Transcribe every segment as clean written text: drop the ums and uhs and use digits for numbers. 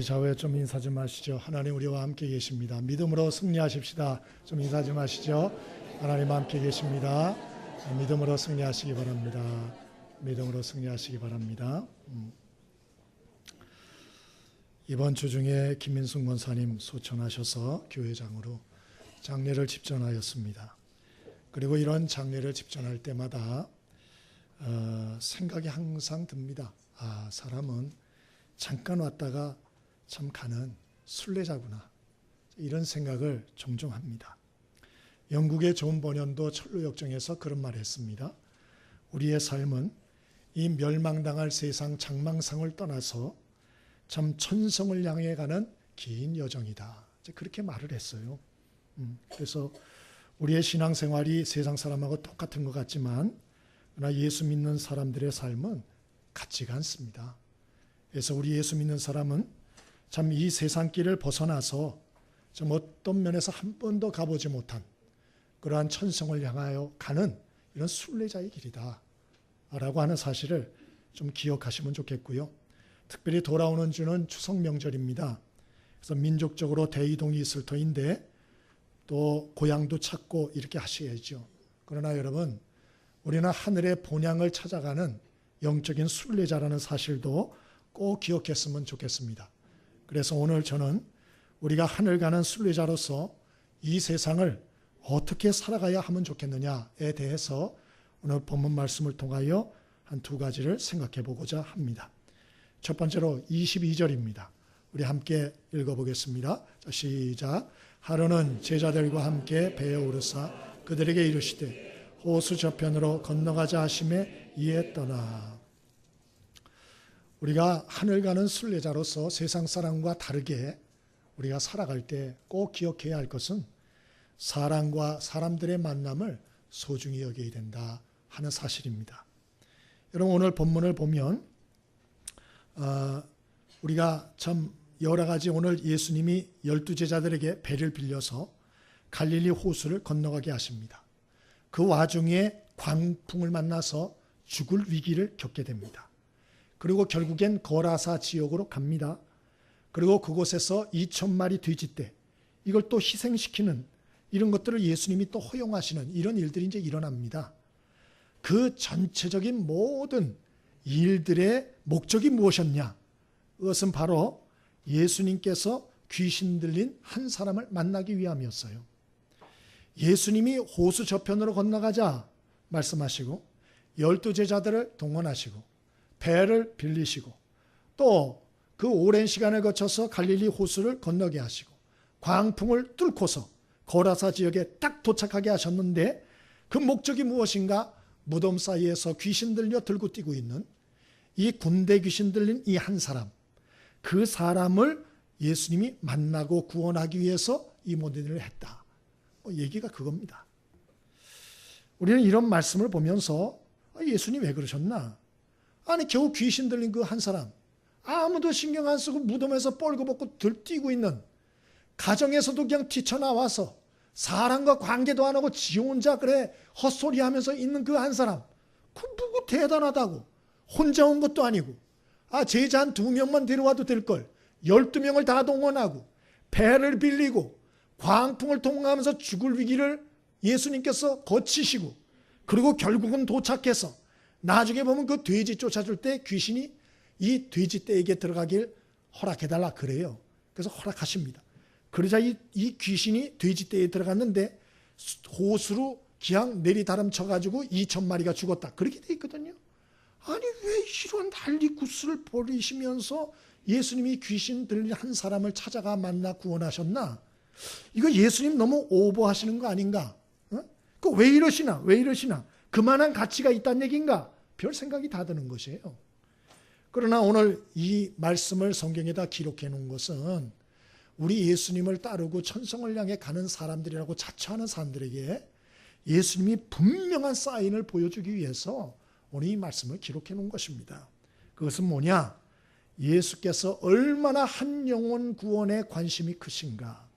좌우에 좀 인사 좀 하시죠. 하나님 우리와 함께 계십니다. 믿음으로 승리하십시다. 좀 인사 좀 하시죠. 하나님 함께 계십니다. 믿음으로 승리하시기 바랍니다. 믿음으로 승리하시기 바랍니다. 이번 주 중에 김민숙 권사님 소천하셔서 교회장으로 장례를 집전하였습니다. 그리고 이런 장례를 집전할 때마다 생각이 항상 듭니다. 사람은 잠깐 왔다가 참 가는 순례자구나, 이런 생각을 종종 합니다. 영국의 존 버년도 철로역정에서 그런 말을 했습니다. 우리의 삶은 이 멸망당할 세상 장망상을 떠나서 참 천성을 향해 가는 긴 여정이다, 그렇게 말을 했어요. 그래서 우리의 신앙생활이 세상 사람하고 똑같은 것 같지만 그러나 예수 믿는 사람들의 삶은 같지가 않습니다. 그래서 우리 예수 믿는 사람은 참 이 세상 길을 벗어나서 좀 어떤 면에서 한 번도 가보지 못한 그러한 천성을 향하여 가는 이런 순례자의 길이다 라고 하는 사실을 좀 기억하시면 좋겠고요. 특별히 돌아오는 주는 추석 명절입니다. 그래서 민족적으로 대이동이 있을 터인데 또 고향도 찾고 이렇게 하셔야죠. 그러나 여러분, 우리는 하늘의 본향을 찾아가는 영적인 순례자라는 사실도 꼭 기억했으면 좋겠습니다. 그래서 오늘 저는 우리가 하늘 가는 순례자로서 이 세상을 어떻게 살아가야 하면 좋겠느냐에 대해서 오늘 본문 말씀을 통하여 한 두 가지를 생각해 보고자 합니다. 첫 번째로 22절입니다. 우리 함께 읽어보겠습니다. 시작. 하루는 제자들과 함께 배에 오르사 그들에게 이르시되 호수 저편으로 건너가자 하심에 이에 떠나. 우리가 하늘 가는 순례자로서 세상 사람과 다르게 우리가 살아갈 때 꼭 기억해야 할 것은 사람과 사람들의 만남을 소중히 여겨야 된다 하는 사실입니다. 여러분, 오늘 본문을 보면 우리가 참 여러 가지, 오늘 예수님이 12제자들에게 배를 빌려서 갈릴리 호수를 건너가게 하십니다. 그 와중에 광풍을 만나서 죽을 위기를 겪게 됩니다. 그리고 결국엔 거라사 지역으로 갑니다. 그리고 그곳에서 2,000마리 돼지떼, 이걸 또 희생시키는 이런 것들을 예수님이 또 허용하시는 이런 일들이 이제 일어납니다. 그 전체적인 모든 일들의 목적이 무엇이었냐? 그것은 바로 예수님께서 귀신 들린 한 사람을 만나기 위함이었어요. 예수님이 호수 저편으로 건너가자 말씀하시고 12제자들을 동원하시고 배를 빌리시고 또 그 오랜 시간을 거쳐서 갈릴리 호수를 건너게 하시고 광풍을 뚫고서 거라사 지역에 딱 도착하게 하셨는데 그 목적이 무엇인가? 무덤 사이에서 귀신 들려 들고 뛰고 있는 이 군대 귀신 들린 이 한 사람, 그 사람을 예수님이 만나고 구원하기 위해서 이 모든 일을 했다. 얘기가 그겁니다. 우리는 이런 말씀을 보면서 예수님 왜 그러셨나? 아니, 겨우 귀신 들린 그 한 사람, 아무도 신경 안 쓰고 무덤에서 뻘거벗고 들뛰고 있는, 가정에서도 그냥 뛰쳐나와서 사람과 관계도 안 하고 지 혼자 그래 헛소리하면서 있는 그 한 사람, 그 누구 대단하다고? 혼자 온 것도 아니고 제자 한 2명만 데려와도 될걸 12명을 다 동원하고 배를 빌리고 광풍을 통하면서 죽을 위기를 예수님께서 거치시고 그리고 결국은 도착해서 나중에 보면 그 돼지 쫓아줄 때 귀신이 이 돼지떼에게 들어가길 허락해달라 그래요. 그래서 허락하십니다. 그러자 이 귀신이 돼지떼에 들어갔는데 호수로 기왕 내리다름쳐가지고 2,000마리가 죽었다, 그렇게 돼 있거든요. 아니, 왜 이런 난리구슬을 벌이시면서 예수님이 귀신 들린 한 사람을 찾아가 만나 구원하셨나? 이거 예수님 너무 오버하시는 거 아닌가? 그 왜 이러시나? 그만한 가치가 있다는 얘기인가? 별 생각이 다 드는 것이에요. 그러나 오늘 이 말씀을 성경에다 기록해 놓은 것은 우리 예수님을 따르고 천성을 향해 가는 사람들이라고 자처하는 사람들에게 예수님이 분명한 사인을 보여주기 위해서 오늘 이 말씀을 기록해 놓은 것입니다. 그것은 뭐냐? 예수께서 얼마나 한 영혼 구원에 관심이 크신가,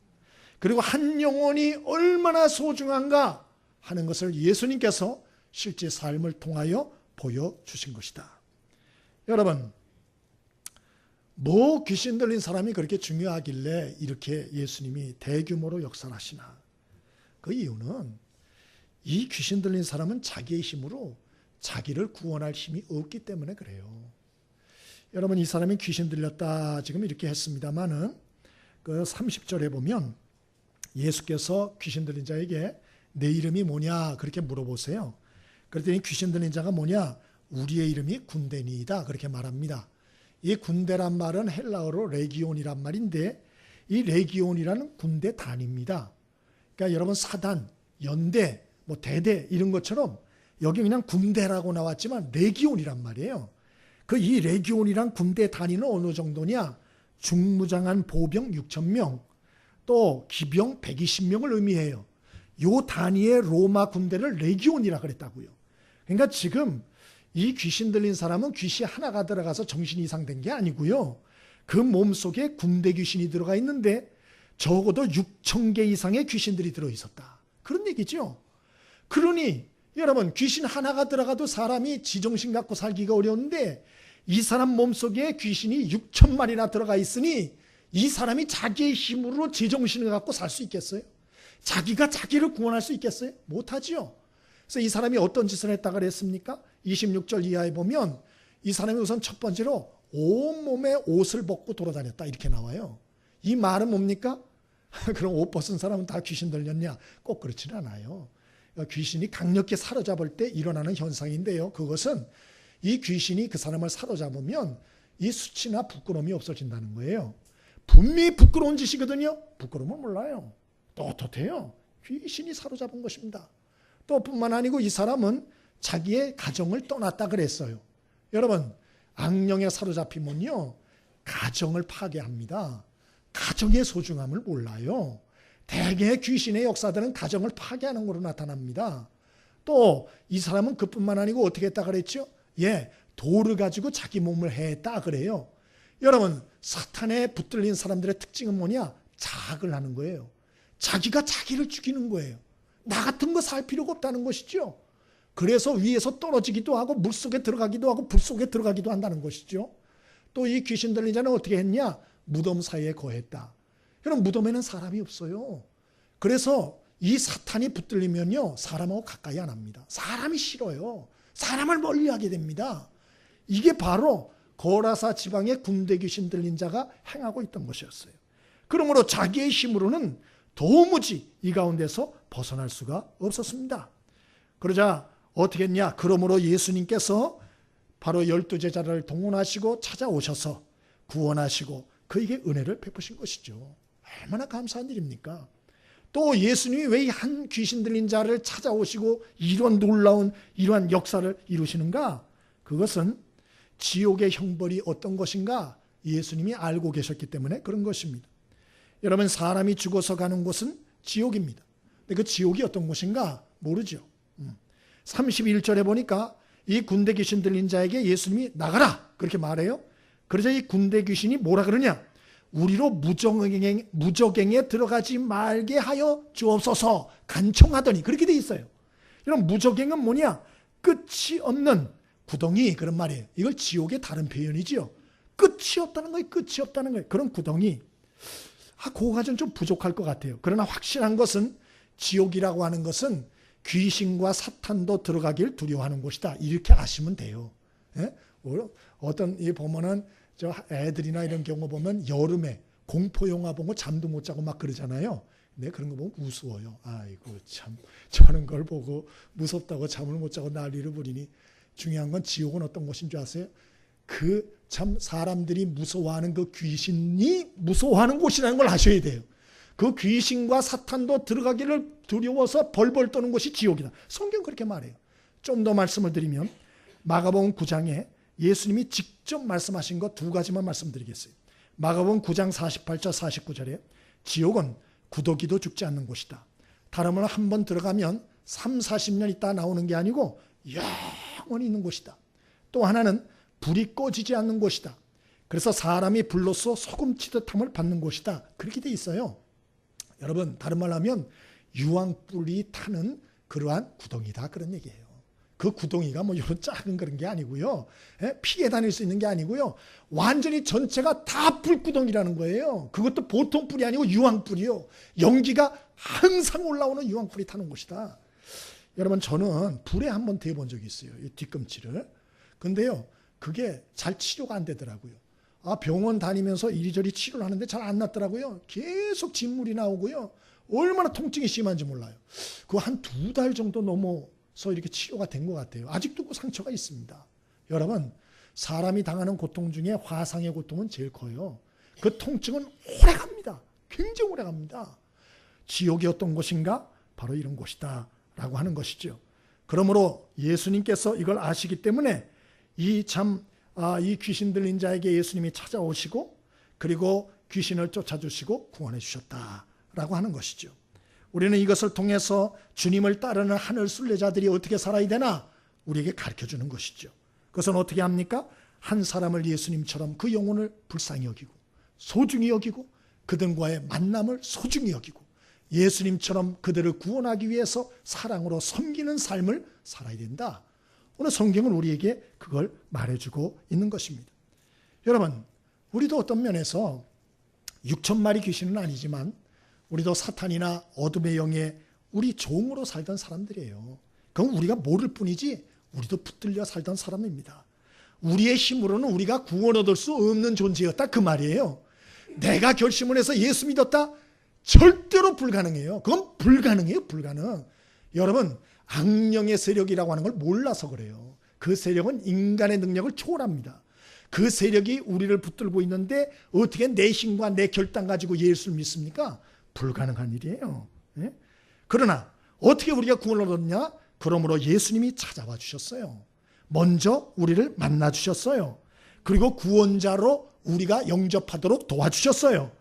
그리고 한 영혼이 얼마나 소중한가 하는 것을 예수님께서 실제 삶을 통하여 보여주신 것이다. 여러분, 뭐 귀신 들린 사람이 그렇게 중요하길래 이렇게 예수님이 대규모로 역사를 하시나? 그 이유는 이 귀신 들린 사람은 자기의 힘으로 자기를 구원할 힘이 없기 때문에 그래요. 여러분, 이 사람이 귀신 들렸다 지금 이렇게 했습니다마는 그 30절에 보면 예수께서 귀신 들린 자에게 내 이름이 뭐냐 그렇게 물어보세요. 그랬더니 귀신 들린 자가 뭐냐? 우리의 이름이 군대니이다 그렇게 말합니다. 이 군대란 말은 헬라어로 레기온이란 말인데 이 레기온이라는 군대 단위입니다. 그러니까 여러분 사단, 연대, 뭐 대대 이런 것처럼 여기 그냥 군대라고 나왔지만 레기온이란 말이에요. 그 이 레기온이란 군대 단위는 어느 정도냐? 중무장한 보병 6,000명, 또 기병 120명을 의미해요. 요 단위의 로마 군대를 레기온이라 그랬다고요. 그러니까 지금 이 귀신 들린 사람은 귀신이 하나가 들어가서 정신이 이상된 게 아니고요. 그 몸속에 군대 귀신이 들어가 있는데 적어도 6,000개 이상의 귀신들이 들어있었다. 그런 얘기죠. 그러니 여러분, 귀신 하나가 들어가도 사람이 지정신 갖고 살기가 어려운데 이 사람 몸속에 귀신이 6,000마리나 들어가 있으니 이 사람이 자기의 힘으로 제정신을 갖고 살 수 있겠어요? 자기가 자기를 구원할 수 있겠어요? 못하지요. 그래서 이 사람이 어떤 짓을 했다고 그랬습니까? 26절 이하에 보면 이 사람이 우선 첫 번째로 온몸에 옷을 벗고 돌아다녔다 이렇게 나와요. 이 말은 뭡니까? 그럼 옷 벗은 사람은 다 귀신 들렸냐? 꼭 그렇지는 않아요. 귀신이 강력히 사로잡을 때 일어나는 현상인데요. 그것은 이 귀신이 그 사람을 사로잡으면 이 수치나 부끄러움이 없어진다는 거예요. 분명히 부끄러운 짓이거든요. 부끄러움은 몰라요. 떳떳해요. 귀신이 사로잡은 것입니다. 또 뿐만 아니고 이 사람은 자기의 가정을 떠났다 그랬어요. 여러분, 악령에 사로잡히면요 가정을 파괴합니다. 가정의 소중함을 몰라요. 대개 귀신의 역사들은 가정을 파괴하는 것으로 나타납니다. 또 이 사람은 그뿐만 아니고 어떻게 했다 그랬죠? 돌을 가지고 자기 몸을 해했다 그래요. 여러분, 사탄에 붙들린 사람들의 특징은 뭐냐? 자학을 하는 거예요. 자기가 자기를 죽이는 거예요. 나 같은 거 살 필요가 없다는 것이죠. 그래서 위에서 떨어지기도 하고 물속에 들어가기도 하고 불 속에 들어가기도 한다는 것이죠. 또 이 귀신 들린 자는 어떻게 했냐? 무덤 사이에 거했다. 그럼 무덤에는 사람이 없어요. 그래서 이 사탄이 붙들리면요 사람하고 가까이 안 합니다. 사람이 싫어요. 사람을 멀리하게 됩니다. 이게 바로 거라사 지방의 군대 귀신 들린 자가 행하고 있던 것이었어요. 그러므로 자기의 힘으로는 도무지 이 가운데서 벗어날 수가 없었습니다. 그러자 어떻게 했냐? 그러므로 예수님께서 바로 12제자를 동원하시고 찾아오셔서 구원하시고 그에게 은혜를 베푸신 것이죠. 얼마나 감사한 일입니까? 또 예수님이 왜 한 귀신 들린 자를 찾아오시고 이런 놀라운 이러한 역사를 이루시는가? 그것은 지옥의 형벌이 어떤 것인가 예수님이 알고 계셨기 때문에 그런 것입니다. 여러분, 사람이 죽어서 가는 곳은 지옥입니다. 근데 그 지옥이 어떤 곳인가 모르죠. 31절에 보니까 이 군대 귀신 들린 자에게 예수님이 나가라 그렇게 말해요. 그러자 이 군대 귀신이 뭐라 그러냐? 우리로 무저갱에 들어가지 말게 하여 주옵소서 간청하더니 그렇게 돼 있어요. 이런 무저갱은 뭐냐? 끝이 없는 구덩이 그런 말이에요. 이걸 지옥의 다른 표현이지요. 끝이 없다는 거예요. 끝이 없다는 거예요. 그런 구덩이. 그거가 좀 부족할 것 같아요. 그러나 확실한 것은 지옥이라고 하는 것은 귀신과 사탄도 들어가길 두려워하는 곳이다. 이렇게 아시면 돼요. 예? 어떤 이 보면은 저 애들이나 이런 경우 보면 여름에 공포 영화 보고 잠도 못 자고 막 그러잖아요. 근데 그런 거 보면 무서워요. 아이고 참 저런 걸 보고 무섭다고 잠을 못 자고 난리를 부리니 중요한 건 지옥은 어떤 곳인 줄 아세요? 그 참 사람들이 무서워하는 그 귀신이 무서워하는 곳이라는 걸 아셔야 돼요. 그 귀신과 사탄도 들어가기를 두려워서 벌벌 떠는 곳이 지옥이다. 성경 그렇게 말해요. 좀 더 말씀을 드리면 마가복음 9장에 예수님이 직접 말씀하신 것 두 가지만 말씀드리겠어요. 마가복음 9장 48절 49절에 지옥은 구더기도 죽지 않는 곳이다. 다른 말로 한 번 들어가면 3, 40년 있다 나오는 게 아니고 영원히 있는 곳이다. 또 하나는 불이 꺼지지 않는 곳이다. 그래서 사람이 불로써 소금 치듯함을 받는 곳이다. 그렇게 돼 있어요. 여러분, 다른 말로 하면 유황불이 타는 그러한 구덩이다 그런 얘기예요. 그 구덩이가 뭐 이런 작은 그런 게 아니고요. 피해 다닐 수 있는 게 아니고요. 완전히 전체가 다 불구덩이라는 거예요. 그것도 보통 뿔이 아니고 유황불이요. 연기가 항상 올라오는 유황불이 타는 곳이다. 여러분, 저는 불에 한번 대본 적이 있어요. 이 뒤꿈치를. 근데요, 그게 잘 치료가 안 되더라고요. 병원 다니면서 이리저리 치료를 하는데 잘 안 낫더라고요. 계속 진물이 나오고요. 얼마나 통증이 심한지 몰라요. 그거 한 2달 정도 넘어서 이렇게 치료가 된 것 같아요. 아직도 그 상처가 있습니다. 여러분, 사람이 당하는 고통 중에 화상의 고통은 제일 커요. 그 통증은 오래 갑니다. 굉장히 오래 갑니다. 지옥이 어떤 곳인가? 바로 이런 곳이다 라고 하는 것이죠. 그러므로 예수님께서 이걸 아시기 때문에 이 귀신 들린 자에게 예수님이 찾아오시고 그리고 귀신을 쫓아주시고 구원해 주셨다라고 하는 것이죠. 우리는 이것을 통해서 주님을 따르는 하늘 순례자들이 어떻게 살아야 되나 우리에게 가르쳐주는 것이죠. 그것은 어떻게 합니까? 한 사람을 예수님처럼 그 영혼을 불쌍히 여기고 소중히 여기고 그들과의 만남을 소중히 여기고 예수님처럼 그들을 구원하기 위해서 사랑으로 섬기는 삶을 살아야 된다. 오늘 성경은 우리에게 그걸 말해주고 있는 것입니다. 여러분, 우리도 어떤 면에서 6,000마리 귀신은 아니지만 우리도 사탄이나 어둠의 영에 우리 종으로 살던 사람들이에요. 그건 우리가 모를 뿐이지 우리도 붙들려 살던 사람입니다. 우리의 힘으로는 우리가 구원 얻을 수 없는 존재였다 그 말이에요. 내가 결심을 해서 예수 믿었다? 절대로 불가능해요. 그건 불가능해요. 불가능. 여러분, 악령의 세력이라고 하는 걸 몰라서 그래요. 그 세력은 인간의 능력을 초월합니다. 그 세력이 우리를 붙들고 있는데 어떻게 내 힘과 내 결단 가지고 예수를 믿습니까? 불가능한 일이에요. 예? 그러나 어떻게 우리가 구원을 얻었냐? 그러므로 예수님이 찾아와 주셨어요. 먼저 우리를 만나 주셨어요. 그리고 구원자로 우리가 영접하도록 도와주셨어요.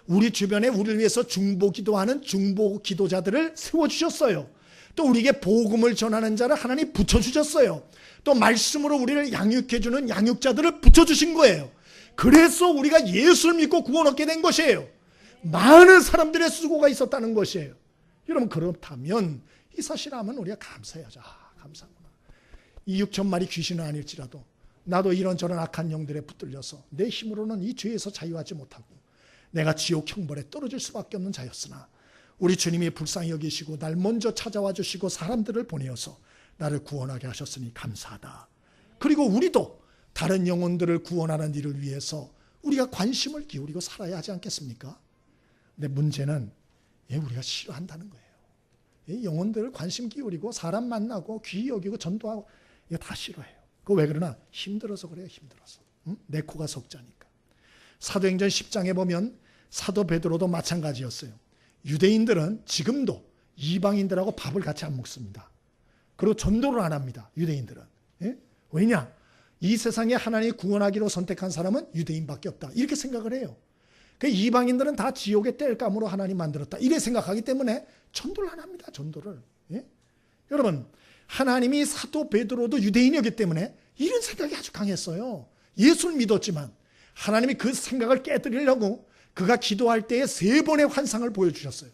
우리 주변에 우리를 위해서 중보기도하는 중보기도자들을 세워주셨어요. 또 우리에게 복음을 전하는 자를 하나님 붙여주셨어요. 또 말씀으로 우리를 양육해주는 양육자들을 붙여주신 거예요. 그래서 우리가 예수를 믿고 구원 얻게 된 것이에요. 많은 사람들의 수고가 있었다는 것이에요. 여러분, 그렇다면 이 사실을 하면 우리가 감사해야죠. 감사하구나. 이 6,000마리 귀신은 아닐지라도 나도 이런저런 악한 영들에 붙들려서 내 힘으로는 이 죄에서 자유하지 못하고 내가 지옥 형벌에 떨어질 수밖에 없는 자였으나 우리 주님이 불쌍히 여기시고 날 먼저 찾아와 주시고 사람들을 보내어서 나를 구원하게 하셨으니 감사하다. 그리고 우리도 다른 영혼들을 구원하는 일을 위해서 우리가 관심을 기울이고 살아야 하지 않겠습니까? 근데 문제는 우리가 싫어한다는 거예요. 영혼들을 관심 기울이고 사람 만나고 귀히 여기고 전도하고 이거 다 싫어해요. 그거 왜 그러나? 힘들어서 그래요. 힘들어서. 내 코가 석자니까. 사도행전 10장에 보면 사도 베드로도 마찬가지였어요. 유대인들은 지금도 이방인들하고 밥을 같이 안 먹습니다. 그리고 전도를 안 합니다. 유대인들은. 왜냐? 이 세상에 하나님이 구원하기로 선택한 사람은 유대인밖에 없다. 이렇게 생각을 해요. 이방인들은 다 지옥의 땔감으로 하나님 만들었다. 이렇게 생각하기 때문에 전도를 안 합니다. 전도를. 여러분, 하나님이 사도 베드로도 유대인이었기 때문에 이런 생각이 아주 강했어요. 예수를 믿었지만 하나님이 그 생각을 깨뜨리려고 그가 기도할 때에 3번의 환상을 보여주셨어요.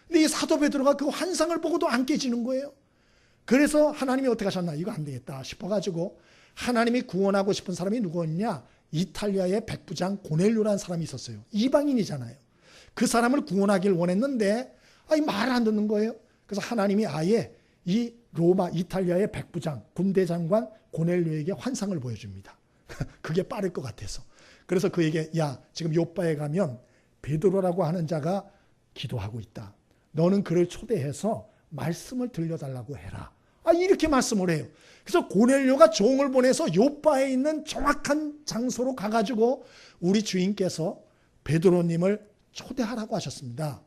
근데 이 사도 베드로가 그 환상을 보고도 안 깨지는 거예요. 그래서 하나님이 어떻게 하셨나? 이거 안 되겠다 싶어가지고 하나님이 구원하고 싶은 사람이 누구였냐? 이탈리아의 백부장 고넬료라는 사람이 있었어요. 이방인이잖아요. 그 사람을 구원하길 원했는데 말 안 듣는 거예요. 그래서 하나님이 아예 이 로마 이탈리아의 백부장 군대 장관 고넬료에게 환상을 보여줍니다. 그게 빠를 것 같아서. 그래서 그에게 지금 요빠에 가면 베드로라고 하는 자가 기도하고 있다. 너는 그를 초대해서 말씀을 들려달라고 해라. 이렇게 말씀을 해요. 그래서 고넬료가 종을 보내서 요빠에 있는 정확한 장소로 가가지고 우리 주인께서 베드로님을 초대하라고 하셨습니다.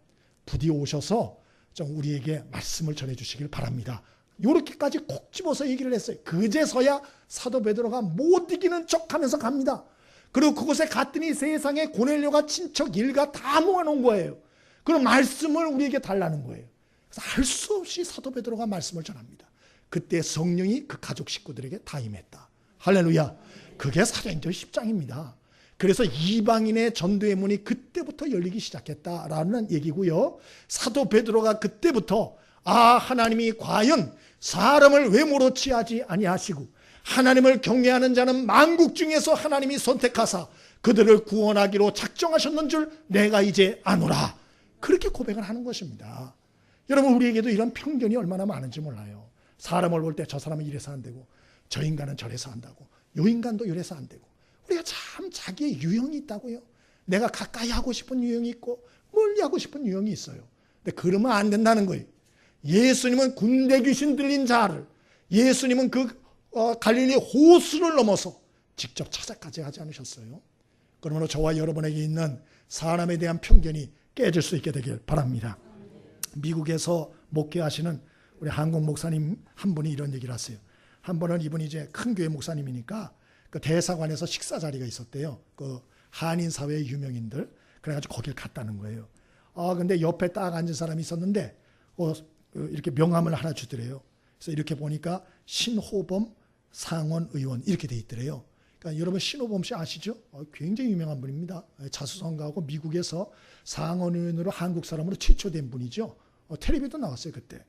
부디 오셔서 좀 우리에게 말씀을 전해주시길 바랍니다. 이렇게까지 콕 집어서 얘기를 했어요. 그제서야 사도 베드로가 못 이기는 척하면서 갑니다. 그리고 그곳에 갔더니 세상에 고넬료가 친척 일가 다 모아놓은 거예요. 그런 말씀을 우리에게 달라는 거예요. 그래서 할 수 없이 사도 베드로가 말씀을 전합니다. 그때 성령이 그 가족 식구들에게 다 임했다. 할렐루야. 그게 사도행전 10장입니다. 그래서 이방인의 전도의 문이 그때부터 열리기 시작했다라는 얘기고요. 사도 베드로가 그때부터 하나님이 과연 사람을 외모로 취하지 아니하시고 하나님을 경외하는 자는 만국 중에서 하나님이 선택하사 그들을 구원하기로 작정하셨는 줄 내가 이제 아노라. 그렇게 고백을 하는 것입니다. 여러분, 우리에게도 이런 편견이 얼마나 많은지 몰라요. 사람을 볼 때 저 사람은 이래서 안 되고 저 인간은 저래서 한다고, 요 인간도 이래서 안 되고. 우리가 참 자기의 유형이 있다고요. 내가 가까이 하고 싶은 유형이 있고 멀리 하고 싶은 유형이 있어요. 근데 그러면 안 된다는 거예요. 예수님은 군대 귀신 들린 자를, 예수님은 갈릴리 호수를 넘어서 직접 찾아까지 하지 않으셨어요. 그러므로 저와 여러분에게 있는 사람에 대한 편견이 깨질 수 있게 되길 바랍니다. 미국에서 목회하시는 우리 한국 목사님 한 분이 이런 얘기를 하세요. 한 번은 이분이 이제 큰 교회 목사님이니까 그 대사관에서 식사 자리가 있었대요. 그 한인 사회의 유명인들. 그래가지고 거길 갔다는 거예요. 근데 옆에 딱 앉은 사람이 있었는데 이렇게 명함을 하나 주더래요. 그래서 이렇게 보니까 신호범 상원 의원 이렇게 돼 있더래요. 그러니까 여러분, 신호범 씨 아시죠? 굉장히 유명한 분입니다. 자수성가하고 미국에서 상원 의원으로 한국 사람으로 최초된 분이죠. 텔레비도 나왔어요 그때.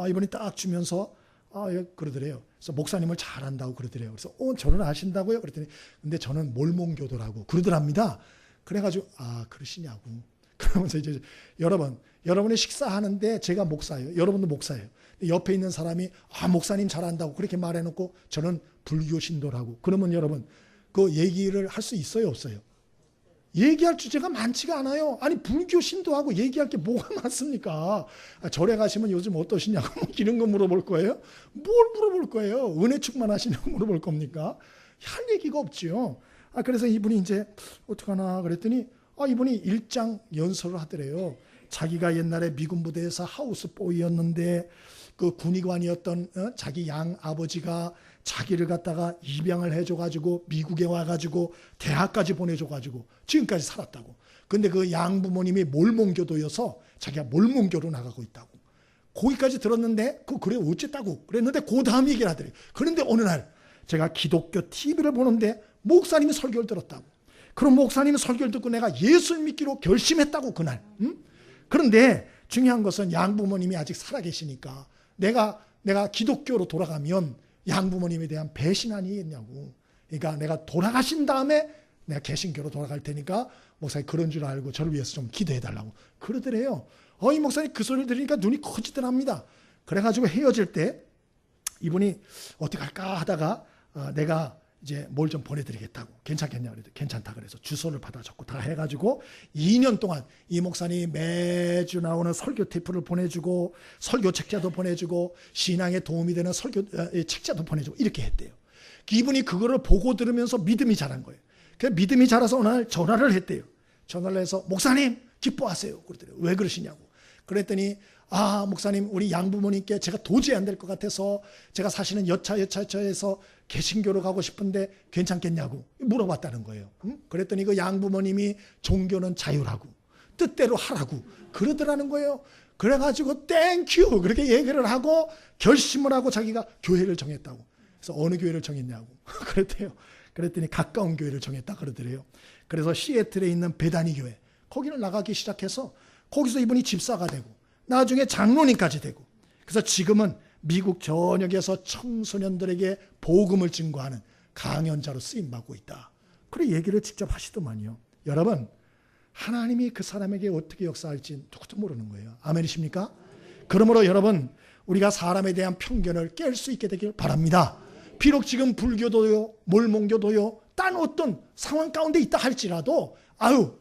이분이 딱 주면서 그러더래요. 그래서 목사님을 잘한다고 그러더래요. 그래서 저는 아신다고요? 그랬더니 근데 저는 몰몬교도라고 그러더랍니다. 그래가지고 그러시냐고. 그러면서 이제 여러분이 식사하는데 제가 목사예요. 여러분도 목사예요. 옆에 있는 사람이 목사님 잘한다고 그렇게 말해놓고 저는 불교 신도라고. 그러면 여러분 그 얘기를 할 수 있어요, 없어요? 얘기할 주제가 많지가 않아요. 아니, 불교 신도하고 얘기할 게 뭐가 많습니까? 절에 가시면 요즘 어떠시냐고 이런 거 물어볼 거예요? 뭘 물어볼 거예요? 은혜 충만하시냐고 물어볼 겁니까? 할 얘기가 없지요. 그래서 이분이 이제 어떡하나 그랬더니 이분이 일장 연설을 하더래요. 자기가 옛날에 미군 부대에서 하우스보이였는데 그 군의관이었던 자기 양 아버지가 자기를 갖다가 입양을 해줘가지고 미국에 와가지고 대학까지 보내줘가지고 지금까지 살았다고. 근데 그 양부모님이 몰몬교도여서 자기가 몰몬교로 나가고 있다고. 거기까지 들었는데 그래 어쨌다고 그랬는데 그 다음 얘기를 하더래요. 그런데 어느 날 제가 기독교 TV를 보는데 목사님이 설교를 들었다고. 그럼 목사님이 설교를 듣고 내가 예수를 믿기로 결심했다고 그날. 그런데 중요한 것은 양부모님이 아직 살아계시니까 내가 기독교로 돌아가면 양부모님에 대한 배신 아니겠냐고. 그러니까 내가 돌아가신 다음에 내가 개신교로 돌아갈 테니까 목사님 그런 줄 알고 저를 위해서 좀 기도해달라고 그러더래요. 이 목사님 그 소리를 들으니까 눈이 커지더랍니다. 그래가지고 헤어질 때 이분이 어떻게 할까 하다가 내가 이제 뭘 좀 보내드리겠다고. 괜찮겠냐 그래도 괜찮다 그래서 주소를 받아줬고 다 해가지고 2년 동안 이 목사님이 매주 나오는 설교 테이프를 보내주고 설교 책자도 보내주고 신앙에 도움이 되는 설교 책자도 보내주고 이렇게 했대요. 이분이 그거를 보고 들으면서 믿음이 자란 거예요. 그 믿음이 자라서 어느 날 전화를 했대요. 전화를 해서 목사님 기뻐하세요 그러더래요. 왜 그러시냐고. 그랬더니 목사님 우리 양부모님께 제가 도저히 안 될 것 같아서 제가 사실은 여차여차해서 개신교로 가고 싶은데 괜찮겠냐고 물어봤다는 거예요. 그랬더니 그 양부모님이 종교는 자유라고 뜻대로 하라고 그러더라는 거예요. 그래가지고 땡큐 그렇게 얘기를 하고 결심을 하고 자기가 교회를 정했다고. 그래서 어느 교회를 정했냐고 그랬대요. 그랬더니 가까운 교회를 정했다 그러더래요. 그래서 시애틀에 있는 베다니 교회 거기를 나가기 시작해서 거기서 이분이 집사가 되고 나중에 장로님까지 되고 그래서 지금은 미국 전역에서 청소년들에게 복음을 증거하는 강연자로 쓰임받고 있다. 그래 얘기를 직접 하시더만요. 여러분 하나님이 그 사람에게 어떻게 역사할지 누구도 모르는 거예요. 아멘이십니까? 그러므로 여러분 우리가 사람에 대한 편견을 깰 수 있게 되길 바랍니다. 비록 지금 불교도요 몰몬교도요 딴 어떤 상황 가운데 있다 할지라도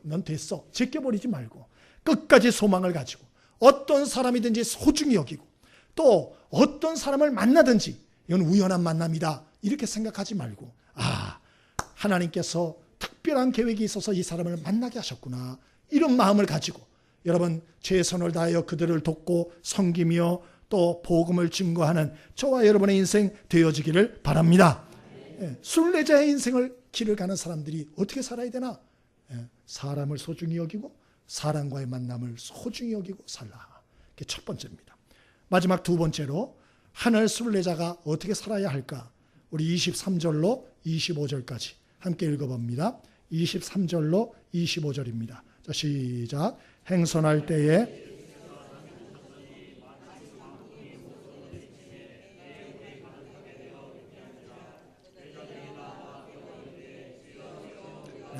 넌 됐어 제껴버리지 말고 끝까지 소망을 가지고 어떤 사람이든지 소중히 여기고 또 어떤 사람을 만나든지 이건 우연한 만남이다 이렇게 생각하지 말고 하나님께서 특별한 계획이 있어서 이 사람을 만나게 하셨구나 이런 마음을 가지고 여러분 최선을 다하여 그들을 돕고 섬기며 또 복음을 증거하는 저와 여러분의 인생 되어지기를 바랍니다. 순례자의 인생을 길을 가는 사람들이 어떻게 살아야 되나? 사람을 소중히 여기고 사람과의 만남을 소중히 여기고 살라. 그게 첫 번째입니다. 마지막 두 번째로 하늘 순례자가 어떻게 살아야 할까? 우리 23절로 25절까지 함께 읽어봅니다. 23절로 25절입니다. 자, 시작. 행선할 때에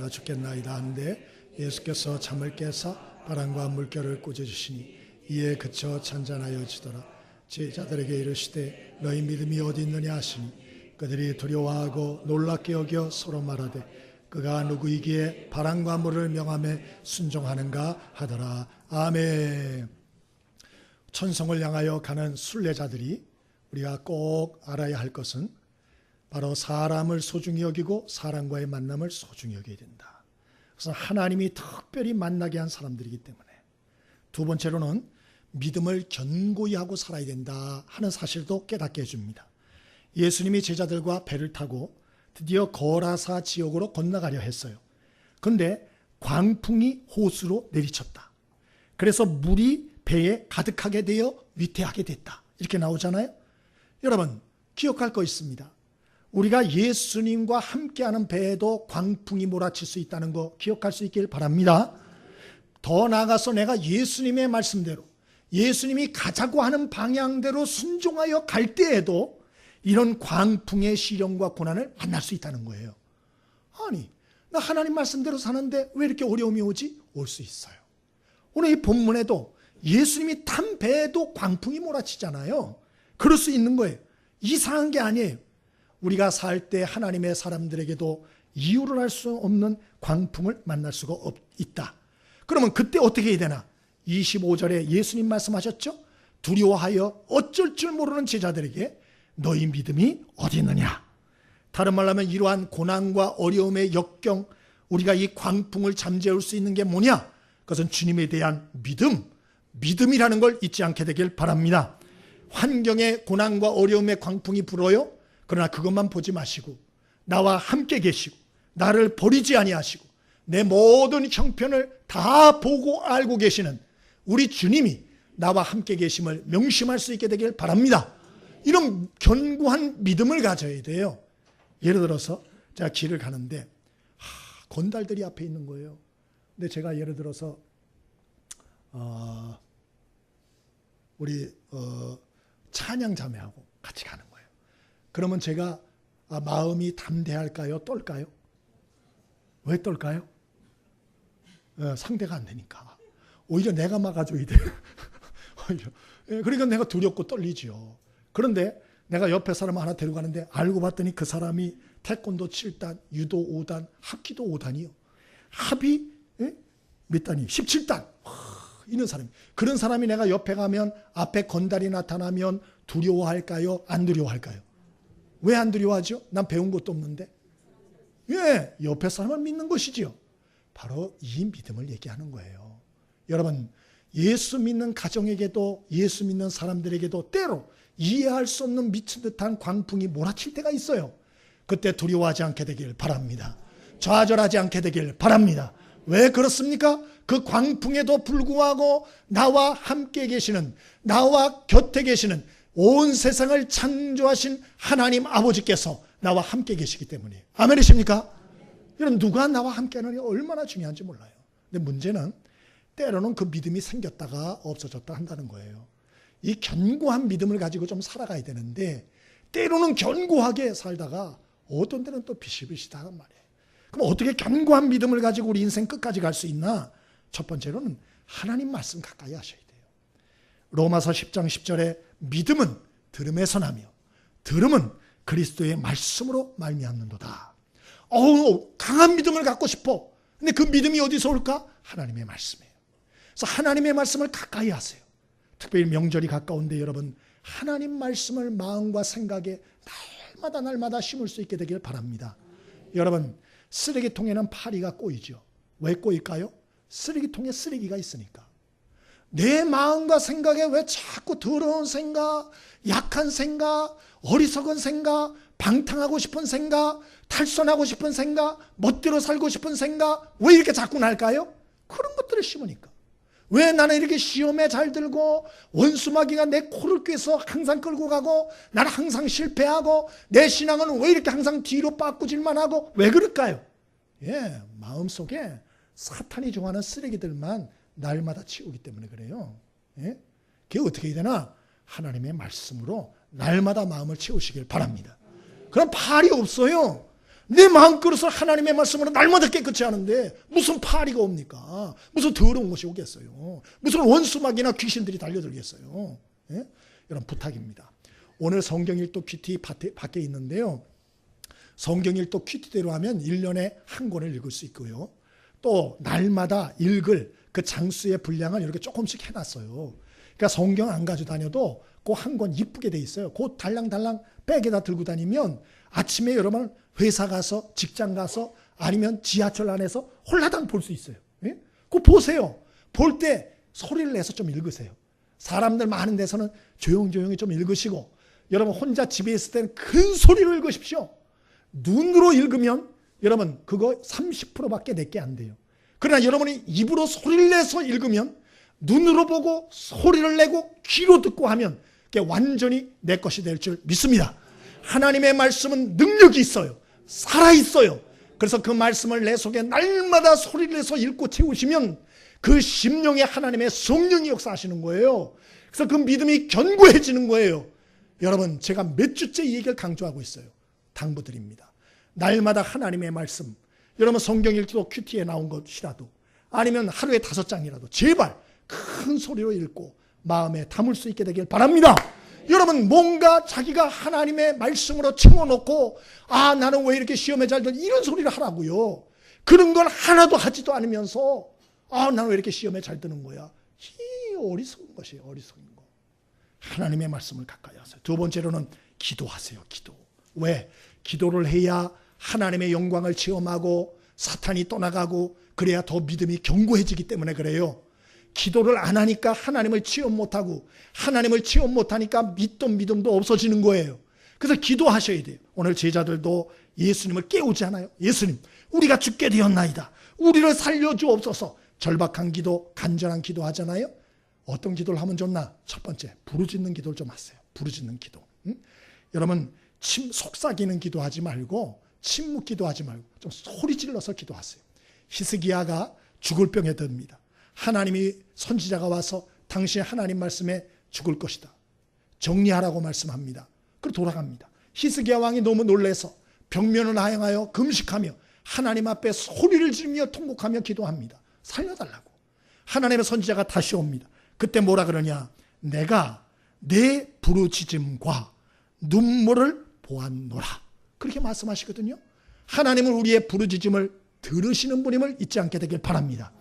내가 죽겠나이다 하는데 예수께서 잠을 깨사 바람과 물결을 꽂아주시니 이에 그쳐 잔잔하여지더라. 제자들에게 이르시되 너희 믿음이 어디 있느냐 하시니 그들이 두려워하고 놀랍게 여겨 서로 말하되 그가 누구이기에 바람과 물을 명함에 순종하는가 하더라. 아멘. 천성을 향하여 가는 순례자들이 우리가 꼭 알아야 할 것은 바로 사람을 소중히 여기고 사람과의 만남을 소중히 여겨야 된다. 그래서 하나님이 특별히 만나게 한 사람들이기 때문에. 두 번째로는 믿음을 견고히 하고 살아야 된다 하는 사실도 깨닫게 해줍니다. 예수님이 제자들과 배를 타고 드디어 거라사 지역으로 건너가려 했어요. 그런데 광풍이 호수로 내리쳤다. 그래서 물이 배에 가득하게 되어 위태하게 됐다. 이렇게 나오잖아요. 여러분 기억할 거 있습니다. 우리가 예수님과 함께하는 배에도 광풍이 몰아칠 수 있다는 거 기억할 수 있길 바랍니다. 더 나아가서 내가 예수님의 말씀대로 예수님이 가자고 하는 방향대로 순종하여 갈 때에도 이런 광풍의 시련과 고난을 만날 수 있다는 거예요. 아니, 나 하나님 말씀대로 사는데 왜 이렇게 어려움이 오지? 올 수 있어요. 오늘 이 본문에도 예수님이 탄 배에도 광풍이 몰아치잖아요. 그럴 수 있는 거예요. 이상한 게 아니에요. 우리가 살 때 하나님의 사람들에게도 이유를 알 수 없는 광풍을 만날 수가 있다. 그러면 그때 어떻게 해야 되나? 25절에 예수님 말씀하셨죠? 두려워하여 어쩔 줄 모르는 제자들에게 너희 믿음이 어디 있느냐? 다른 말로 하면 이러한 고난과 어려움의 역경, 우리가 이 광풍을 잠재울 수 있는 게 뭐냐? 그것은 주님에 대한 믿음이라는 걸 잊지 않게 되길 바랍니다. 환경의 고난과 어려움의 광풍이 불어요. 그러나 그것만 보지 마시고 나와 함께 계시고 나를 버리지 아니하시고 내 모든 형편을 다 보고 알고 계시는 우리 주님이 나와 함께 계심을 명심할 수 있게 되길 바랍니다. 이런 견고한 믿음을 가져야 돼요. 예를 들어서 제가 길을 가는데 건달들이 앞에 있는 거예요. 근데 제가 예를 들어서 우리 찬양 자매하고 같이 가는 거예요. 그러면 제가 마음이 담대할까요? 떨까요? 왜 떨까요? 상대가 안 되니까. 오히려 내가 막아줘야 돼요. 그러니까 내가 두렵고 떨리죠. 그런데 내가 옆에 사람 하나 데리고 가는데 알고 봤더니 그 사람이 태권도 7단, 유도 5단, 합기도 5단이요. 합이 몇 단이? 17단. 이런 사람이. 그런 사람이 내가 옆에 가면 앞에 건달이 나타나면 두려워할까요? 안 두려워할까요? 왜 안 두려워하죠? 난 배운 것도 없는데. 예, 옆에 사람을 믿는 것이지요. 바로 이 믿음을 얘기하는 거예요. 여러분, 예수 믿는 가정에게도 예수 믿는 사람들에게도 때로 이해할 수 없는 미친 듯한 광풍이 몰아칠 때가 있어요. 그때 두려워하지 않게 되길 바랍니다. 좌절하지 않게 되길 바랍니다. 왜 그렇습니까? 그 광풍에도 불구하고 나와 함께 계시는, 나와 곁에 계시는 온 세상을 창조하신 하나님 아버지께서 나와 함께 계시기 때문이에요. 아멘이십니까? 여러분, 누가 나와 함께 하는 게 얼마나 중요한지 몰라요. 근데 문제는 때로는 그 믿음이 생겼다가 없어졌다 한다는 거예요. 이 견고한 믿음을 가지고 좀 살아가야 되는데 때로는 견고하게 살다가 어떤 때는 또 비실비실하단 말이에요. 그럼 어떻게 견고한 믿음을 가지고 우리 인생 끝까지 갈 수 있나? 첫 번째로는 하나님 말씀 가까이 하셔야 돼요. 로마서 10장 10절에 믿음은 들음에서 나며 들음은 그리스도의 말씀으로 말미암는도다. 강한 믿음을 갖고 싶어. 근데 그 믿음이 어디서 올까? 하나님의 말씀이에요. 그래서 하나님의 말씀을 가까이 하세요. 특별히 명절이 가까운데 여러분, 하나님 말씀을 마음과 생각에 날마다 심을 수 있게 되길 바랍니다. 여러분, 쓰레기통에는 파리가 꼬이죠. 왜 꼬일까요? 쓰레기통에 쓰레기가 있으니까. 내 마음과 생각에 왜 자꾸 더러운 생각, 약한 생각, 어리석은 생각, 방탕하고 싶은 생각, 탈선하고 싶은 생각, 멋대로 살고 싶은 생각, 왜 이렇게 자꾸 날까요? 그런 것들을 심으니까. 왜 나는 이렇게 시험에 잘 들고 원수마귀가 내 코를 꿰서 항상 끌고 가고 나는 항상 실패하고 내 신앙은 왜 이렇게 항상 뒤로 빠꾸질만 하고 왜 그럴까요? 예, 마음속에 사탄이 좋아하는 쓰레기들만 날마다 치우기 때문에 그래요. 예? 그게 어떻게 해야 되나? 하나님의 말씀으로 날마다 마음을 채우시길 바랍니다. 그럼 팔이 없어요. 내 마음그릇을 하나님의 말씀으로 날마다 깨끗이 하는데 무슨 파리가 옵니까? 무슨 더러운 것이 오겠어요? 무슨 원수막이나 귀신들이 달려들겠어요? 예? 여러분 부탁입니다. 오늘 성경일도 큐티 밖에 있는데요. 성경일도 큐티대로 하면 1년에 한 권을 읽을 수 있고요. 또 날마다 읽을 그 장수의 분량을 이렇게 조금씩 해놨어요. 그러니까 성경 안 가지고 다녀도 그 한 권 이쁘게 돼 있어요. 그 달랑달랑 백에다 들고 다니면 아침에 여러분 회사 가서 직장 가서 아니면 지하철 안에서 홀라당 볼 수 있어요. 예? 그거 보세요. 볼 때 소리를 내서 좀 읽으세요. 사람들 많은 데서는 조용조용히 좀 읽으시고 여러분 혼자 집에 있을 때는 큰 소리로 읽으십시오. 눈으로 읽으면 여러분 그거 30%밖에 내게 안 돼요. 그러나 여러분이 입으로 소리를 내서 읽으면 눈으로 보고 소리를 내고 귀로 듣고 하면 그게 완전히 내 것이 될 줄 믿습니다. 하나님의 말씀은 능력이 있어요. 살아있어요. 그래서 그 말씀을 내 속에 날마다 소리를 내서 읽고 채우시면 그 심령에 하나님의 성령이 역사하시는 거예요. 그래서 그 믿음이 견고해지는 거예요. 여러분 제가 몇 주째 이 얘기를 강조하고 있어요. 당부드립니다. 날마다 하나님의 말씀, 여러분 성경 읽기도 큐티에 나온 것이라도 아니면 하루에 5장이라도 제발 큰 소리로 읽고 마음에 담을 수 있게 되길 바랍니다. 여러분 뭔가 자기가 하나님의 말씀으로 채워놓고 아 나는 왜 이렇게 시험에 잘 들 이런 소리를 하라고요. 그런 걸 하나도 하지도 않으면서 아 나는 왜 이렇게 시험에 잘 드는 거야. 이 어리석은 것이에요. 어리석은 거. 하나님의 말씀을 가까이 하세요. 두 번째로는 기도하세요. 기도. 왜? 기도를 해야 하나님의 영광을 체험하고 사탄이 떠나가고 그래야 더 믿음이 견고해지기 때문에 그래요. 기도를 안 하니까 하나님을 체험 못하고 하나님을 체험 못하니까 믿던 믿음도 없어지는 거예요. 그래서 기도하셔야 돼요. 오늘 제자들도 예수님을 깨우지 않아요. 예수님 우리가 죽게 되었나이다. 우리를 살려주옵소서. 절박한 기도, 간절한 기도 하잖아요. 어떤 기도를 하면 좋나? 첫 번째 부르짖는 기도를 좀 하세요. 부르짖는 기도. 여러분 속삭이는 기도하지 말고 침묵 기도하지 말고 좀 소리 질러서 기도하세요. 히스기야가 죽을 병에 듭니다. 하나님이 선지자가 와서 당신 하나님 말씀에 죽을 것이다. 정리하라고 말씀합니다. 그리고 돌아갑니다. 히스기야 왕이 너무 놀라서 벽면을 하향하여 금식하며 하나님 앞에 소리를 지르며 통곡하며 기도합니다. 살려달라고. 하나님의 선지자가 다시 옵니다. 그때 뭐라 그러냐? 내가 내 부르짖음과 눈물을 보았노라. 그렇게 말씀하시거든요. 하나님은 우리의 부르짖음을 들으시는 분임을 잊지 않게 되길 바랍니다.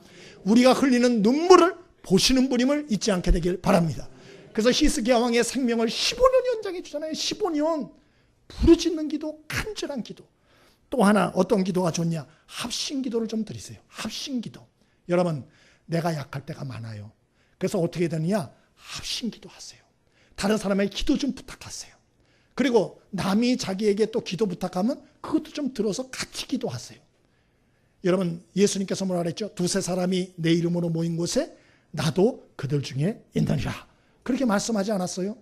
우리가 흘리는 눈물을 보시는 분임을 잊지 않게 되길 바랍니다. 그래서 히스기야 왕의 생명을 15년 연장해 주잖아요. 15년. 부르짖는 기도, 간절한 기도. 또 하나 어떤 기도가 좋냐? 합심 기도를 좀 드리세요. 합심 기도. 여러분 내가 약할 때가 많아요. 그래서 어떻게 되느냐? 합심 기도하세요. 다른 사람에게 기도 좀 부탁하세요. 그리고 남이 자기에게 또 기도 부탁하면 그것도 좀 들어서 같이 기도하세요. 여러분 예수님께서 뭐라 그랬죠? 2-3 사람이 내 이름으로 모인 곳에 나도 그들 중에 있느니라. 그렇게 말씀하지 않았어요?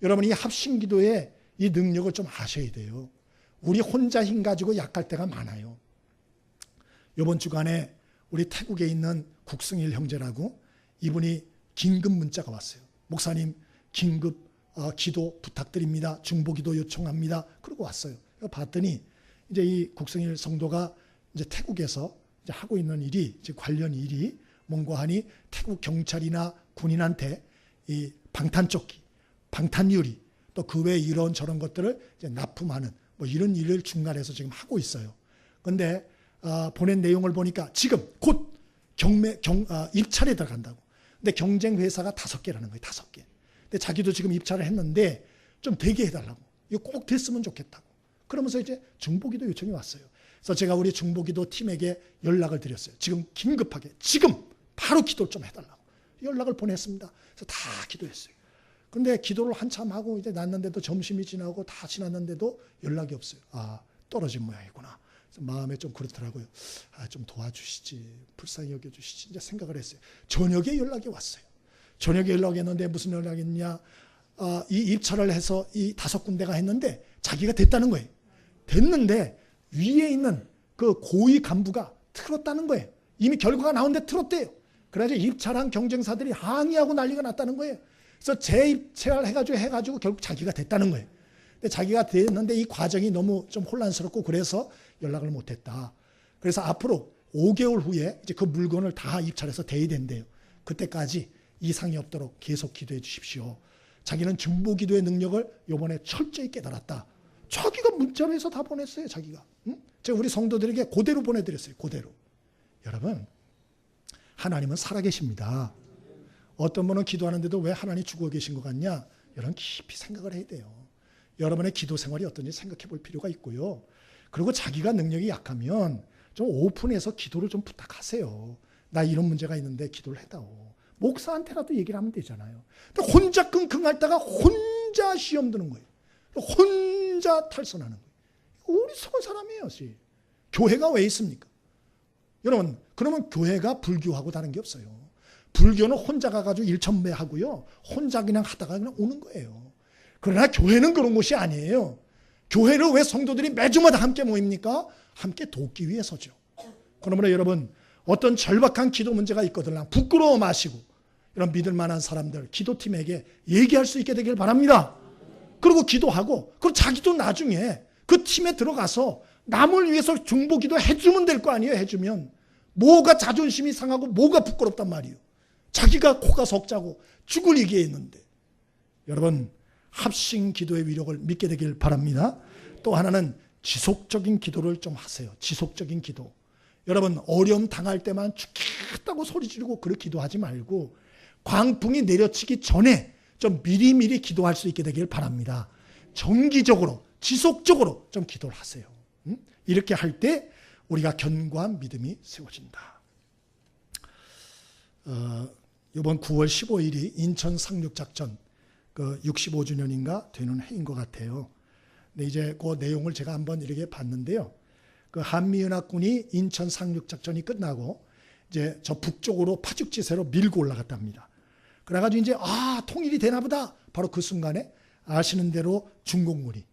여러분 이 합심기도에 이 능력을 좀 아셔야 돼요. 우리 혼자 힘 가지고 약할 때가 많아요. 이번 주간에 우리 태국에 있는 국승일 형제라고 이분이 긴급 문자가 왔어요. 목사님 긴급 기도 부탁드립니다. 중보기도 요청합니다. 그러고 왔어요. 봤더니 이제 이 국승일 성도가 이제 태국에서 이제 하고 있는 일이 이제 관련 일이 뭔가 하니 태국 경찰이나 군인한테 이 방탄조끼, 방탄유리 또 그 외 이런 저런 것들을 이제 납품하는 뭐 이런 일을 중간에서 지금 하고 있어요. 그런데 보낸 내용을 보니까 지금 곧 입찰에 들어간다고. 근데 경쟁 회사가 5개라는 거예요. 5개. 근데 자기도 지금 입찰을 했는데 좀 되게 해달라고. 이거 꼭 됐으면 좋겠다고. 그러면서 이제 중보기도 요청이 왔어요. 그래서 제가 우리 중보기도 팀에게 연락을 드렸어요. 지금 긴급하게 지금 바로 기도를 좀 해달라고 연락을 보냈습니다. 그래서 다 기도했어요. 근데 기도를 한참 하고 이제 났는데도 점심이 지나고 다 지났는데도 연락이 없어요. 아 떨어진 모양이구나. 그래서 마음에 좀 그렇더라고요. 아 좀 도와주시지, 불쌍히 여겨주시지 이제 생각을 했어요. 저녁에 연락이 왔어요. 저녁에 연락했는데 무슨 연락이냐? 이 입찰을 해서 이 5군데가 했는데 자기가 됐다는 거예요. 됐는데 위에 있는 그 고위 간부가 틀었다는 거예요. 이미 결과가 나오는데 틀었대요. 그래서 입찰한 경쟁사들이 항의하고 난리가 났다는 거예요. 그래서 재입찰을 해가지고 결국 자기가 됐다는 거예요. 근데 자기가 됐는데 이 과정이 너무 좀 혼란스럽고 그래서 연락을 못했다. 그래서 앞으로 5개월 후에 이제 그 물건을 다 입찰해서 대야 된대요. 그때까지 이상이 없도록 계속 기도해 주십시오. 자기는 중보기도의 능력을 이번에 철저히 깨달았다. 자기가 문자로 해서 다 보냈어요. 자기가. 응? 제가 우리 성도들에게 그대로 보내드렸어요. 그대로. 여러분, 하나님은 살아계십니다. 어떤 분은 기도하는데도 왜 하나님 죽어 계신 것 같냐? 여러분 깊이 생각을 해야 돼요. 여러분의 기도 생활이 어떤지 생각해 볼 필요가 있고요. 그리고 자기가 능력이 약하면 좀 오픈해서 기도를 좀 부탁하세요. 나 이런 문제가 있는데 기도를 해다오. 목사한테라도 얘기를 하면 되잖아요. 근데 혼자 끙끙 앓다가 혼자 시험 드는 거예요. 혼자 탈선하는 거예요. 어리석은 사람이에요. 교회가 왜 있습니까? 여러분, 그러면 교회가 불교하고 다른 게 없어요. 불교는 혼자 가가지고 일천배하고요. 혼자 그냥 하다가 그냥 오는 거예요. 그러나 교회는 그런 곳이 아니에요. 교회를 왜 성도들이 매주마다 함께 모입니까? 함께 돕기 위해서죠. 그러므로 여러분, 어떤 절박한 기도 문제가 있거든요. 부끄러워 마시고 이런 믿을 만한 사람들, 기도팀에게 얘기할 수 있게 되길 바랍니다. 그리고 기도하고, 그리고 자기도 나중에 그 팀에 들어가서 남을 위해서 중보기도 해주면 될 거 아니에요. 해주면 뭐가 자존심이 상하고 뭐가 부끄럽단 말이에요. 자기가 코가 석자고 죽을 얘기했는데. 여러분, 합심 기도의 위력을 믿게 되길 바랍니다. 또 하나는 지속적인 기도를 좀 하세요. 지속적인 기도. 여러분, 어려움 당할 때만 죽겠다고 소리 지르고 그렇게 기도하지 말고 광풍이 내려치기 전에 좀 미리미리 기도할 수 있게 되길 바랍니다. 정기적으로, 지속적으로 좀 기도를 하세요. 이렇게 할 때 우리가 견고한 믿음이 세워진다. 이번 9월 15일이 인천 상륙작전 그 65주년인가 되는 해인 것 같아요. 근데 이제 그 내용을 제가 한번 이렇게 봤는데요. 그 한미연합군이 인천 상륙작전이 끝나고 이제 저 북쪽으로 파죽지세로 밀고 올라갔답니다. 그래가지고 이제 통일이 되나 보다. 바로 그 순간에 아시는 대로 중공군이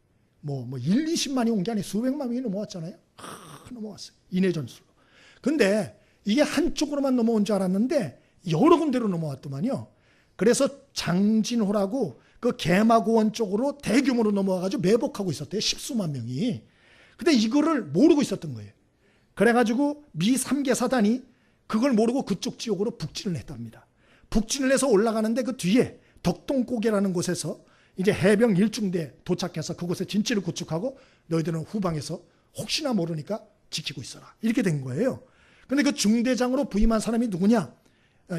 뭐 1, 20만이 온 게 아니라 수백만 명이 넘어왔잖아요. 넘어왔어요. 인해 전술로. 근데 이게 한쪽으로만 넘어온 줄 알았는데 여러 군데로 넘어왔더만요. 그래서 장진호라고 그 개마고원 쪽으로 대규모로 넘어와가지고 매복하고 있었대요. 십수만 명이. 근데 이거를 모르고 있었던 거예요. 그래가지고 미 3개 사단이 그걸 모르고 그쪽 지역으로 북진을 했답니다. 북진을 해서 올라가는데 그 뒤에 덕동고개라는 곳에서 이제 해병 1중대 도착해서 그곳에 진지를 구축하고 너희들은 후방에서 혹시나 모르니까 지키고 있어라. 이렇게 된 거예요. 근데 그 중대장으로 부임한 사람이 누구냐?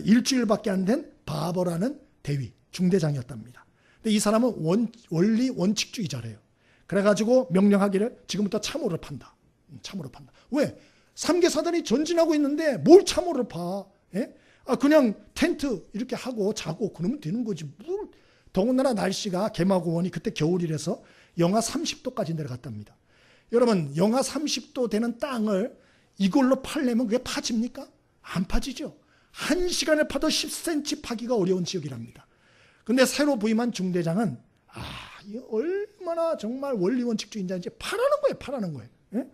일주일밖에 안 된 바버라는 대위, 중대장이었답니다. 근데 이 사람은 원리 원칙주의자래요. 그래가지고 명령하기를 지금부터 참호를 판다. 참호를 판다. 왜? 3개 사단이 전진하고 있는데 뭘 참호를 파? 예? 그냥 텐트 이렇게 하고 자고 그러면 되는 거지. 뭘. 더군다나 날씨가 개마고원이 그때 겨울이라서 영하 30도까지 내려갔답니다. 여러분, 영하 30도 되는 땅을 이걸로 팔려면 그게 파집니까? 안 파지죠. 1시간을 파도 10cm 파기가 어려운 지역이랍니다. 근데 새로 부임한 중대장은 이게 얼마나 정말 원리원칙주의자인지 파라는 거예요. 예?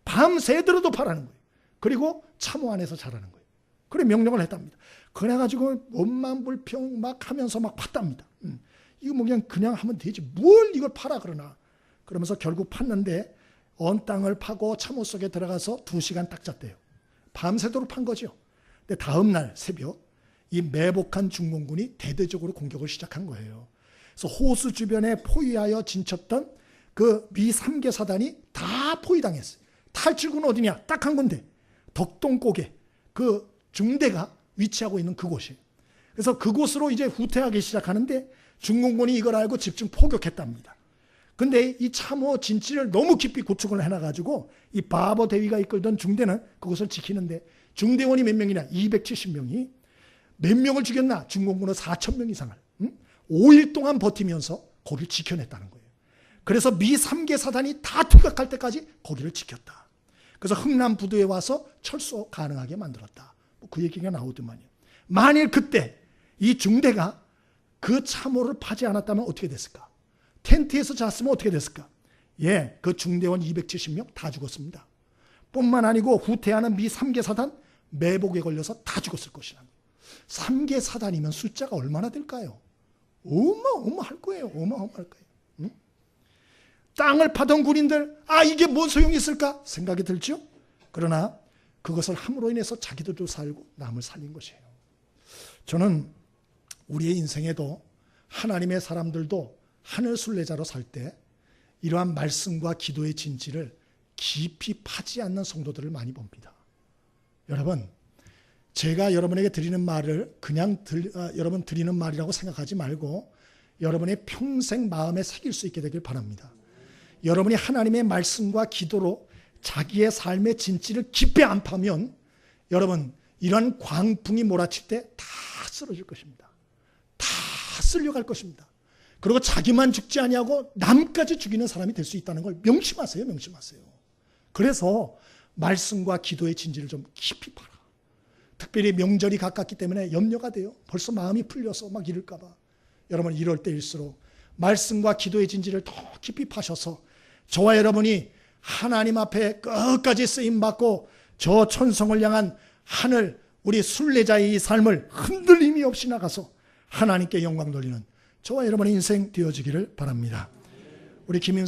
밤새도록도 파라는 거예요. 그리고 참호 안에서 자라는 거예요. 그래 명령을 했답니다. 그래가지고 원만불평 막 하면서 막 팠답니다. 이거 뭐 그냥 하면 되지. 뭘 이걸 파라 그러나. 그러면서 결국 팠는데 언 땅을 파고 참호 속에 들어가서 2시간 딱 잤대요. 밤새도록 판 거죠. 근데 다음 날 새벽 이 매복한 중공군이 대대적으로 공격을 시작한 거예요. 그래서 호수 주변에 포위하여 진쳤던 그 미 3개 사단이 다 포위당했어요. 탈출구는 어디냐? 딱 한 군데. 덕동고개 그 중대가 위치하고 있는 그곳이에요. 그래서 그곳으로 이제 후퇴하기 시작하는데 중공군이 이걸 알고 집중 포격했답니다. 근데 이 참호 진지를 너무 깊이 구축을 해놔가지고 이 바버 대위가 이끌던 중대는 그것을 지키는데 중대원이 몇 명이냐? 270명이. 몇 명을 죽였나? 중공군은 4,000명 이상을. 5일 동안 버티면서 거기를 지켜냈다는 거예요. 그래서 미 3개 사단이 다 퇴각할 때까지 거기를 지켰다. 그래서 흥남 부두에 와서 철수 가능하게 만들었다. 그 얘기가 나오더만요. 만일 그때 이 중대가 그 참호를 파지 않았다면 어떻게 됐을까? 텐트에서 잤으면 어떻게 됐을까? 예, 그 중대원 270명 다 죽었습니다. 뿐만 아니고 후퇴하는 미 3개 사단 매복에 걸려서 다 죽었을 것이라. 3개 사단이면 숫자가 얼마나 될까요? 어마어마할 거예요. 어마어마할 거예요. 땅을 파던 군인들, 이게 뭔 소용이 있을까 생각이 들죠. 그러나 그것을 함으로 인해서 자기들도 살고 남을 살린 것이에요. 저는 우리의 인생에도 하나님의 사람들도 하늘 순례자로 살 때 이러한 말씀과 기도의 진지를 깊이 파지 않는 성도들을 많이 봅니다. 여러분, 제가 여러분에게 드리는 말을 그냥 여러분 드리는 말이라고 생각하지 말고 여러분의 평생 마음에 새길 수 있게 되길 바랍니다. 여러분이 하나님의 말씀과 기도로 자기의 삶의 진지를 깊이 안 파면 여러분 이런 광풍이 몰아칠 때 다 쓰러질 것입니다. 다 쓸려갈 것입니다. 그리고 자기만 죽지 아니하고 남까지 죽이는 사람이 될 수 있다는 걸 명심하세요. 명심하세요. 그래서 말씀과 기도의 진지를 좀 깊이 파라. 특별히 명절이 가깝기 때문에 염려가 돼요. 벌써 마음이 풀려서 막 이럴까 봐. 여러분 이럴 때일수록 말씀과 기도의 진지를 더 깊이 파셔서 저와 여러분이 하나님 앞에 끝까지 쓰임받고 저 천성을 향한 하늘 우리 순례자의 이 삶을 흔들림이 없이 나가서 하나님께 영광 돌리는 저와 여러분의 인생 되어지기를 바랍니다. 우리 김인